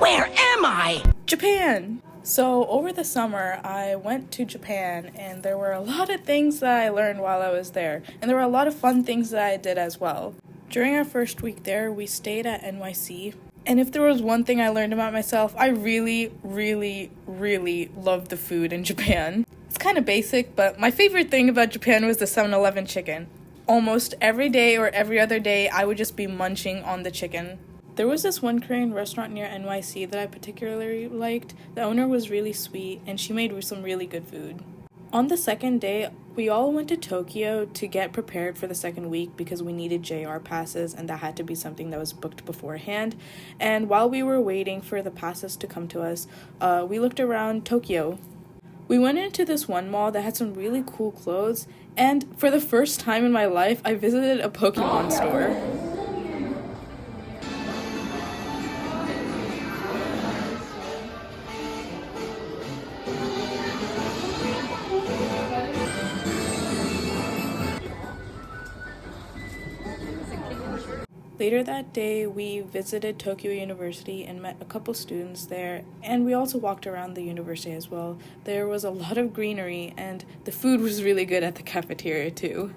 Where am I? Japan! So over the summer, I went to Japan, and there were a lot of things that I learned while I was there, and there were a lot of fun things that I did as well. During our first week there, we stayed at NYC, and if there was one thing I learned about myself, I really loved the food in Japan. It's kind of basic, but my favorite thing about Japan was the 7-Eleven chicken. Almost every day or every other day, I would just be munching on the chicken. There was this one Korean restaurant near NYC that I particularly liked. The owner was really sweet, and she made some really good food. On the second day, we all went to Tokyo to get prepared for the second week because we needed JR passes, and that had to be something that was booked beforehand. And while we were waiting for the passes to come to us, we looked around Tokyo. We went into this one mall that had some really cool clothes, and for the first time in my life, I visited a Pokemon store. Later that day, we visited Tokyo University and met a couple students there, and we also walked around the university as well. There was a lot of greenery, and the food was really good at the cafeteria too.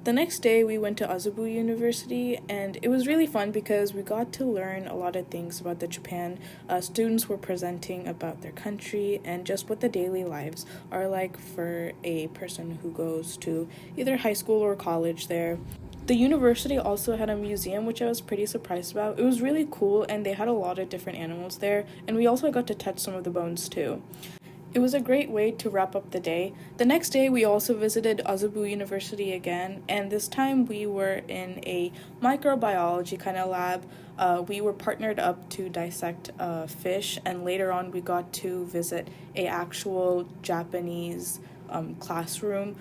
The next day, we went to Azubu University, and it was really fun because we got to learn a lot of things about the Japan. Students were presenting about their country and just what the daily lives are like for a person who goes to either high school or college there. The university also had a museum, which I was pretty surprised about. It was really cool, and they had a lot of different animals there, and we also got to touch some of the bones too. It was a great way to wrap up the day. The next day, we also visited Azubu University again, and this time we were in a microbiology kind of lab. We were partnered up to dissect fish, and later on we got to visit a actual Japanese classroom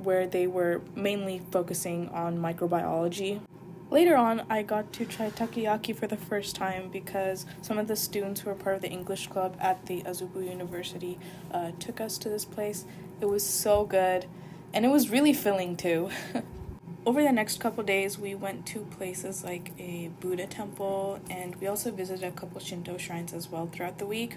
where they were mainly focusing on microbiology. Later on, I got to try takoyaki for the first time because some of the students who were part of the English club at the Azubu University took us to this place. It was so good, and it was really filling too. Over the next couple days, we went to places like a Buddha temple, and we also visited a couple Shinto shrines as well throughout the week.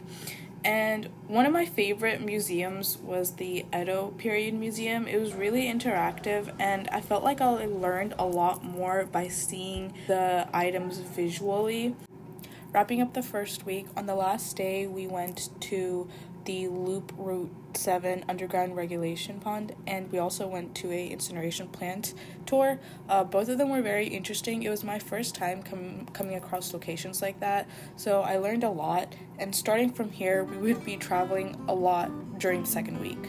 And one of my favorite museums was the Edo Period Museum. It was really interactive, and I felt like I learned a lot more by seeing the items visually. Wrapping up the first week, on the last day, we went to the Loop Route 7 underground regulation pond, and we also went to a incineration plant tour. Both of them were very interesting. It was my first time coming across locations like that, so I learned a lot, and starting from here, we would be traveling a lot during the second week.